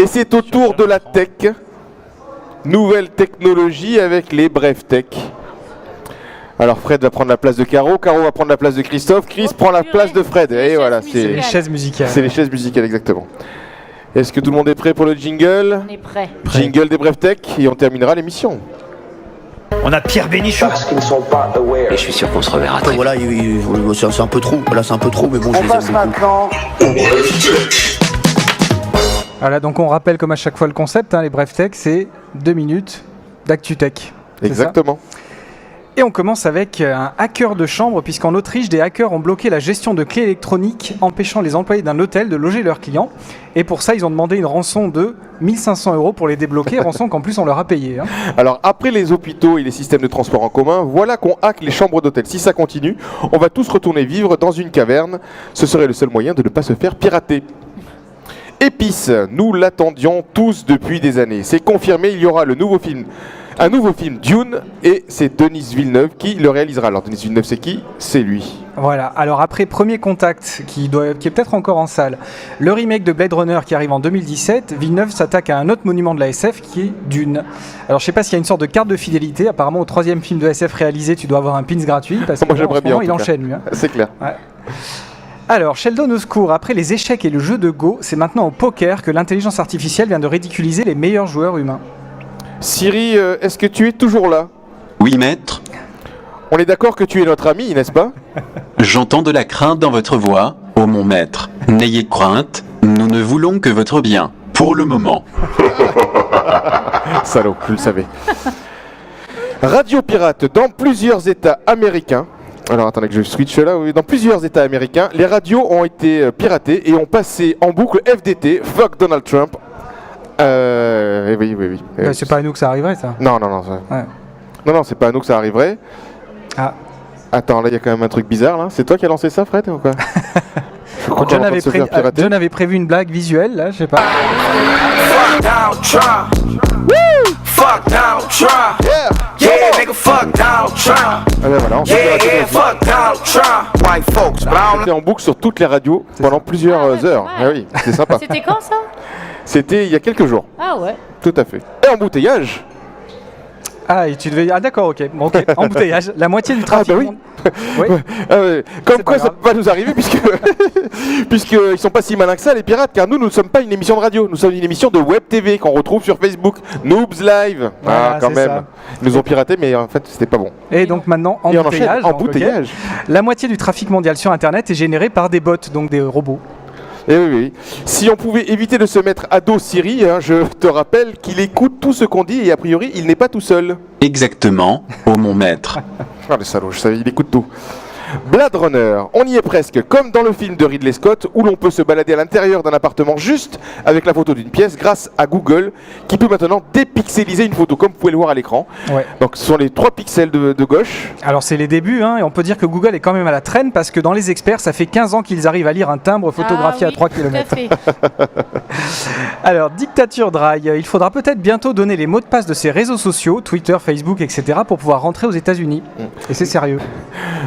Et c'est au tour de la tech. Nouvelle technologie avec les Bref Tech. Alors Fred va prendre la place de Caro, Caro va prendre la place de Christophe, Chris prend la place de Fred. Et voilà, c'est les chaises musicales. C'est les chaises musicales, exactement. Est-ce que tout le monde est prêt pour le jingle? On est prêt. Jingle des Bref Tech et on terminera l'émission. On a Pierre Bénichou. Parce qu'ils ne sont pas aware. Et je suis sûr qu'on se reverra très voilà, c'est un peu trop. Là, c'est un peu trop, mais bon, je les aime beaucoup. Maintenant. Voilà, donc on rappelle comme à chaque fois le concept, les Bref Tech, c'est 2 minutes d'ActuTech. Exactement. Et on commence avec un hacker de chambre, puisqu'en Autriche, des hackers ont bloqué la gestion de clés électroniques, empêchant les employés d'un hôtel de loger leurs clients. Et pour ça, ils ont demandé une rançon de 1 500 € pour les débloquer, rançon qu'en plus on leur a payé. Alors après les hôpitaux et les systèmes de transport en commun, voilà qu'on hack les chambres d'hôtel. Si ça continue, on va tous retourner vivre dans une caverne. Ce serait le seul moyen de ne pas se faire pirater. Épice, nous l'attendions tous depuis des années. C'est confirmé, il y aura un nouveau film Dune, et c'est Denis Villeneuve qui le réalisera. Alors Denis Villeneuve, c'est qui? C'est lui. Voilà, alors après Premier Contact, qui est peut-être encore en salle, le remake de Blade Runner qui arrive en 2017, Villeneuve s'attaque à un autre monument de la SF qui est Dune. Alors je sais pas s'il y a une sorte de carte de fidélité, apparemment au 3e film de SF réalisé, tu dois avoir un pins gratuit, parce que moi j'aimerais bien, il enchaîne lui. C'est clair. Ouais. Alors, Sheldon au secours, après les échecs et le jeu de Go, c'est maintenant au poker que l'intelligence artificielle vient de ridiculiser les meilleurs joueurs humains. Siri, est-ce que tu es toujours là? Oui, maître. On est d'accord que tu es notre ami, n'est-ce pas? J'entends de la crainte dans votre voix, ô mon maître. N'ayez crainte, nous ne voulons que votre bien, pour le moment. Salaud, je le savais. Radio pirate dans plusieurs États américains. Alors attendez que je switch là. Oui, dans plusieurs États américains, les radios ont été piratées et ont passé en boucle FDT, fuck Donald Trump. Oui. C'est pas à nous que ça arriverait, ça. Non. Ouais. Non, c'est pas à nous que ça arriverait. Ah. Attends, là, il y a quand même un truc bizarre, là. C'est toi qui as lancé ça, Fred, ou quoi? John avait prévu une blague visuelle, là, je sais pas. Fuck Donald Trump. Woo! Fuck Donald Trump. Yeah, nigga, fuck Donald Trump. Ah ben voilà, on Yeah, fuck Donald Trump. White folks, but I don't était en boucle sur toutes les radios pendant plusieurs heures. Ah oui, c'est sympa. C'était quand ça? C'était il y a quelques jours. Ah ouais. Tout à fait. Et embouteillage. Ah, et tu devais... Ah d'accord, ok. Bon, ok. Embouteillage. La moitié du trafic. Ah bah oui. Oui. Comme quoi ça peut pas nous arriver puisqu'ils sont pas si malins que ça les pirates, car nous ne sommes pas une émission de radio, nous sommes une émission de web TV qu'on retrouve sur Facebook, Noobs Live. Voilà, quand même. ça. Ils nous ont piraté mais en fait c'était pas bon. Et donc maintenant, Et on enchaîne, embouteillage. embouteillage. Okay. La moitié du trafic mondial sur Internet est généré par des bots, donc des robots. Et oui. Si on pouvait éviter de se mettre à dos Siri, je te rappelle qu'il écoute tout ce qu'on dit et a priori il n'est pas tout seul. Exactement, ô mon maître. Ah les salauds, je savais, il écoute tout. Blade Runner, on y est presque, comme dans le film de Ridley Scott, où l'on peut se balader à l'intérieur d'un appartement juste avec la photo d'une pièce grâce à Google, qui peut maintenant dépixeliser une photo, comme vous pouvez le voir à l'écran. Ouais. Donc ce sont les 3 pixels de gauche. Alors c'est les débuts, et on peut dire que Google est quand même à la traîne, parce que dans les experts, ça fait 15 ans qu'ils arrivent à lire un timbre photographié à 3 km. Alors, Dictature Dry, il faudra peut-être bientôt donner les mots de passe de ces réseaux sociaux, Twitter, Facebook, etc., pour pouvoir rentrer aux États-Unis. Et c'est sérieux.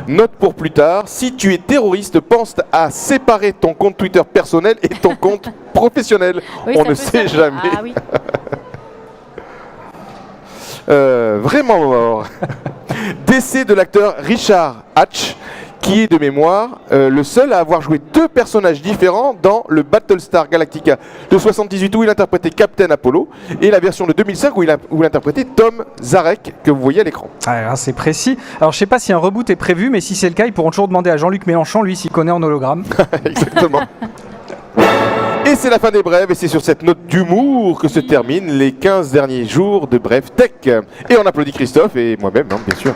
Note pour plus tard, si tu es terroriste, pense à séparer ton compte Twitter personnel et ton compte professionnel. Oui, on ne sait jamais. Ah oui. Vraiment mort. Décès de l'acteur Richard Hatch, qui est de mémoire le seul à avoir joué 2 personnages différents dans le Battlestar Galactica de 78 où il interprétait Captain Apollo et la version de 2005 où il interprétait Tom Zarek que vous voyez à l'écran. Alors c'est précis. Alors je sais pas si un reboot est prévu, mais si c'est le cas, ils pourront toujours demander à Jean-Luc Mélenchon, lui, s'il connaît en hologramme. Exactement. Et c'est la fin des brèves et c'est sur cette note d'humour que se terminent les 15 derniers jours de Bref Tech. Et on applaudit Christophe et moi-même, bien sûr.